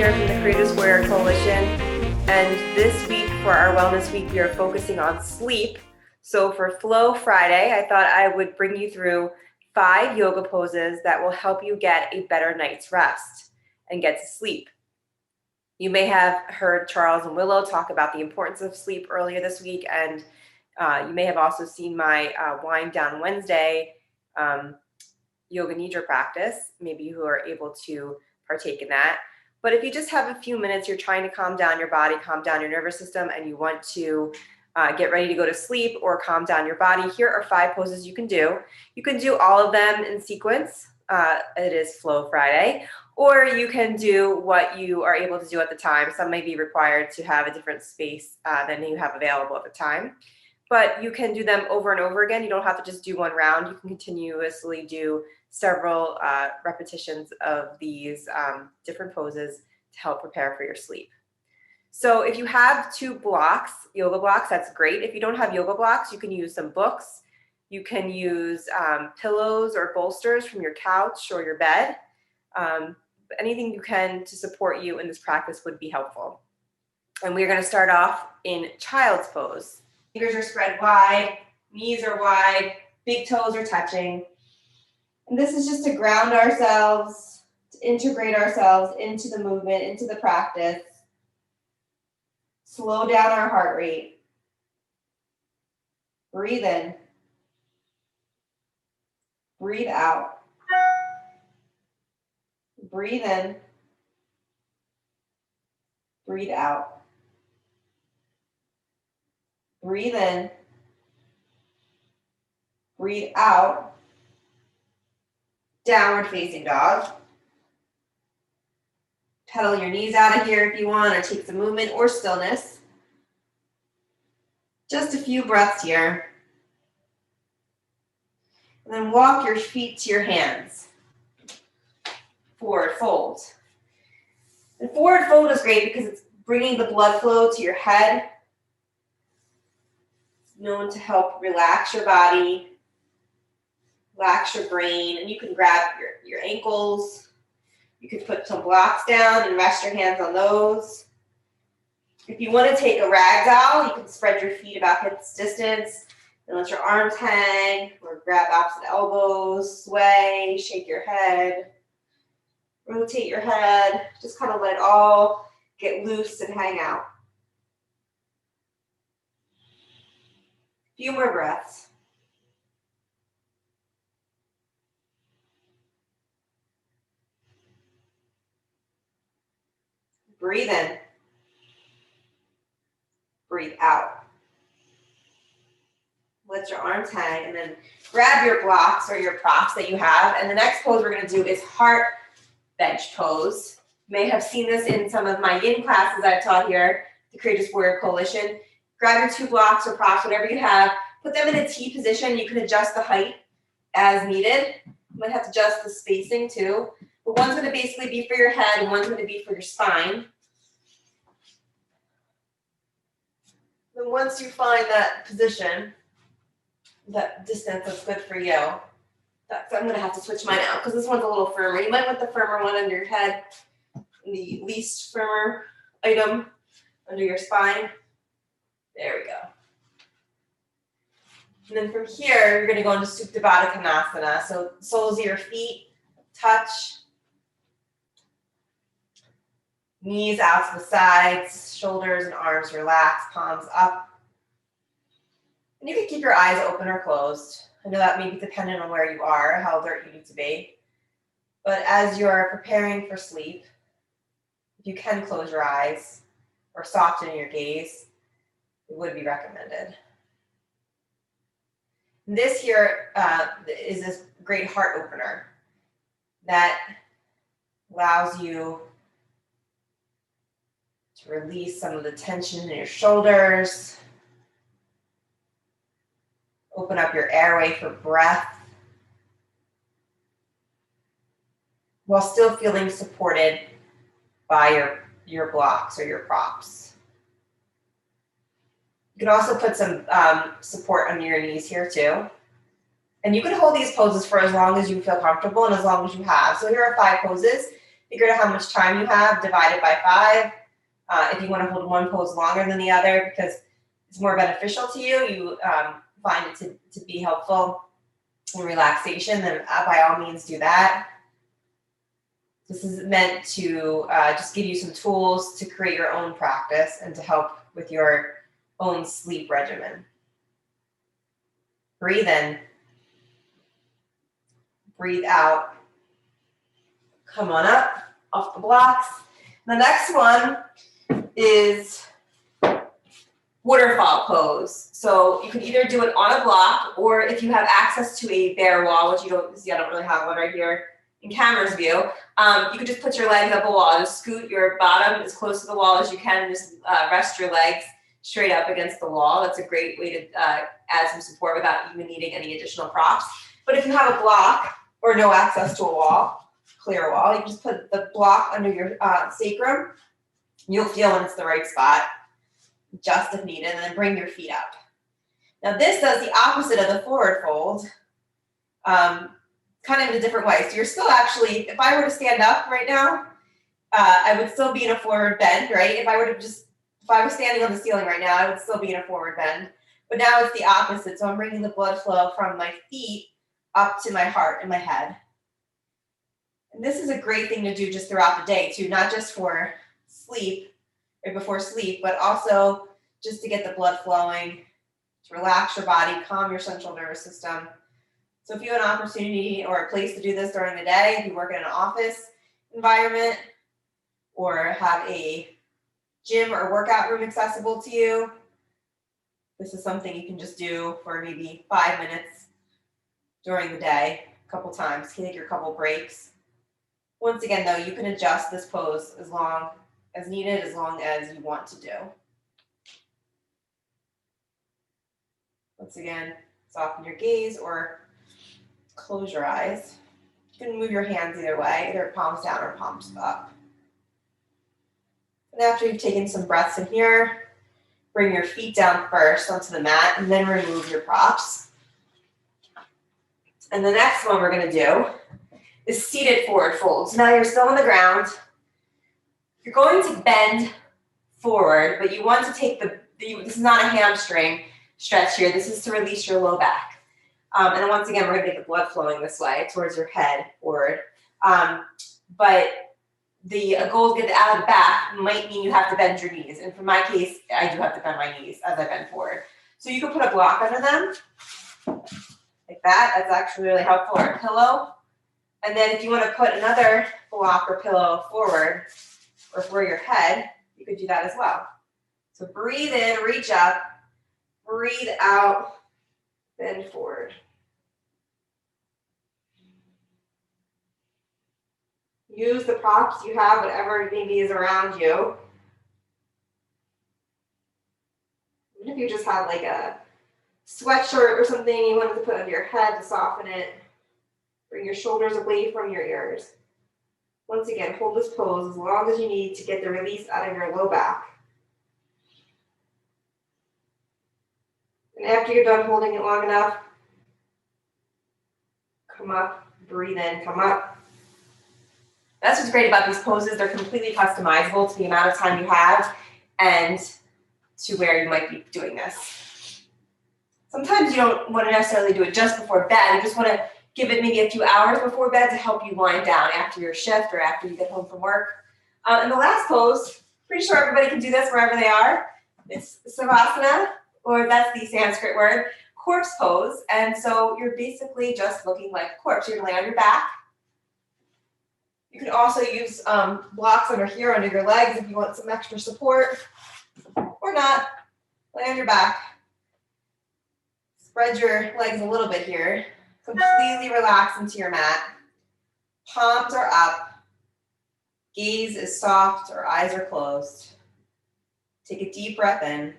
here from the Courageous Warrior Coalition, and this week for our Wellness Week, we are focusing on sleep. So for Flow Friday, I thought I would bring you through 5 yoga poses that will help you get a better night's rest and get to sleep. You may have heard Charles and Willow talk about the importance of sleep earlier this week, and you may have also seen my Wind Down Wednesday yoga nidra practice, maybe who are able to partake in that. But if you just have a few minutes, you're trying to calm down your body, calm down your nervous system, and you want to get ready to go to sleep or calm down your body, here are 5 poses you can do. You can do all of them in sequence. It is Flow Friday. Or you can do what you are able to do at the time. Some may be required to have a different space than you have available at the time. But you can do them over and over again. You don't have to just do one round. You can continuously do several repetitions of these different poses to help prepare for your sleep. So if you have 2 blocks, yoga blocks, that's great. If you don't have yoga blocks, you can use some books. You can use pillows or bolsters from your couch or your bed. Anything you can to support you in this practice would be helpful. And we're going to start off in child's pose. Fingers are spread wide, knees are wide, big toes are touching. And this is just to ground ourselves, to integrate ourselves into the movement, into the practice. Slow down our heart rate. Breathe in. Breathe out. Breathe in. Breathe out. Breathe in. Breathe out. Downward facing dog. Pedal your knees out of here if you want, or take some movement or stillness. Just a few breaths here. And then walk your feet to your hands. Forward fold. And forward fold is great because it's bringing the blood flow to your head. It's known to help relax your body, relax your brain, and you can grab your ankles. You can put some blocks down and rest your hands on those. If you want to take a ragdoll, you can spread your feet about hips distance and let your arms hang, or grab opposite elbows, sway, shake your head, rotate your head, just kind of let it all get loose and hang out. A few more breaths. Breathe in. Breathe out. Let your arms hang, and then grab your blocks or your props that you have. And the next pose we're going to do is heart bench pose. You may have seen this in some of my yin classes I've taught here, the Courageous Warrior Coalition. Grab your 2 blocks or props, whatever you have. Put them in a T position. You can adjust the height as needed. You might have to adjust the spacing too. But one's going to basically be for your head and one's going to be for your spine. Then once you find that position, that distance that's good for you, I'm going to have to switch mine out because this one's a little firmer. You might want the firmer one under your head, the least firmer item under your spine. There we go. And then from here, you're going to go into Supta Baddha Konasana. So soles of your feet touch. Knees out to the sides, shoulders and arms relaxed, palms up. And you can keep your eyes open or closed. I know that may be dependent on where you are, how alert you need to be. But as you're preparing for sleep, if you can close your eyes or soften your gaze, it would be recommended. This here is this great heart opener that allows you to release some of the tension in your shoulders. Open up your airway for breath while still feeling supported by your blocks or your props. You can also put some support under your knees here too. And you can hold these poses for as long as you feel comfortable and as long as you have. So here are 5 poses. Figure out how much time you have, divide it by 5. If you want to hold one pose longer than the other because it's more beneficial to you, you find it to be helpful in relaxation, then by all means do that. This is meant to just give you some tools to create your own practice and to help with your own sleep regimen. Breathe in. Breathe out. Come on up off the blocks. The next one is waterfall pose. So you can either do it on a block, or if you have access to a bare wall, which you don't see, I don't really have one right here in camera's view, you could just put your legs up a wall. Just scoot your bottom as close to the wall as you can, and just rest your legs straight up against the wall. That's a great way to add some support without even needing any additional props. But if you have a block or no access to a wall, clear wall, you can just put the block under your sacrum. You'll feel when it's the right spot, just if needed, and then bring your feet up. Now this does the opposite of the forward fold, kind of in a different way. So you're still actually, if I were to stand up right now, I would still be in a forward bend, right? If I was standing on the ceiling right now, I would still be in a forward bend. But now it's the opposite. So I'm bringing the blood flow from my feet up to my heart and my head. And this is a great thing to do just throughout the day too, not just for sleep or before sleep, but also just to get the blood flowing, to relax your body, calm your central nervous system. So if you have an opportunity or a place to do this during the day, if you work in an office environment or have a gym or workout room accessible to you, this is something you can just do for maybe 5 minutes during the day, a couple times. Take your couple breaks. Once again, though, you can adjust this pose as long as needed, as long as you want to do. Once again, soften your gaze or close your eyes. You can move your hands either way, either palms down or palms up. And after you've taken some breaths in here, bring your feet down first onto the mat and then remove your props. And the next one we're going to do is seated forward folds. Now you're still on the ground. You're going to bend forward, but you want to take this is not a hamstring stretch here. This is to release your low back. And then once again, we're going to get the blood flowing this way towards your head forward. But the goal to get out of the back might mean you have to bend your knees. And for my case, I do have to bend my knees as I bend forward. So you can put a block under them like that. That's actually really helpful, or a pillow. And then if you want to put another block or pillow forward or for your head, you could do that as well. So breathe in, reach up, breathe out, bend forward. Use the props you have, whatever maybe is around you. Even if you just had like a sweatshirt or something you wanted to put under your head to soften it, bring your shoulders away from your ears. Once again, hold this pose as long as you need to get the release out of your low back. And after you're done holding it long enough, come up, breathe in, come up. That's what's great about these poses. They're completely customizable to the amount of time you have and to where you might be doing this. Sometimes you don't want to necessarily do it just before bed. You just want to give it maybe a few hours before bed to help you wind down after your shift or after you get home from work. And the last pose, pretty sure everybody can do this wherever they are. It's Savasana, or that's the Sanskrit word, corpse pose. And so you're basically just looking like a corpse. You're going to lay on your back. You can also use blocks under here, under your legs if you want some extra support, or not. Lay on your back. Spread your legs a little bit here. Completely relax into your mat. Palms are up. Gaze is soft or eyes are closed. Take a deep breath in.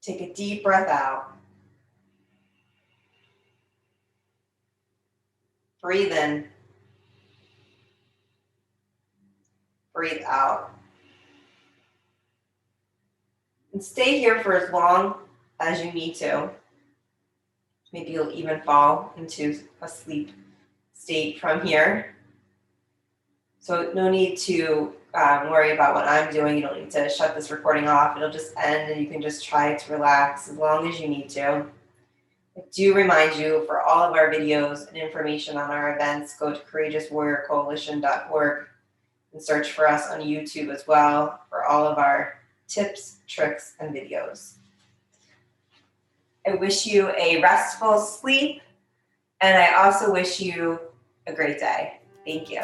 Take a deep breath out. Breathe in. Breathe out. And stay here for as long as you need to. Maybe you'll even fall into a sleep state from here. So no need to worry about what I'm doing. You don't need to shut this recording off. It'll just end and you can just try to relax as long as you need to. I do remind you, for all of our videos and information on our events, go to courageouswarriorcoalition.org and search for us on YouTube as well for all of our tips, tricks, and videos. I wish you a restful sleep, and I also wish you a great day. Thank you.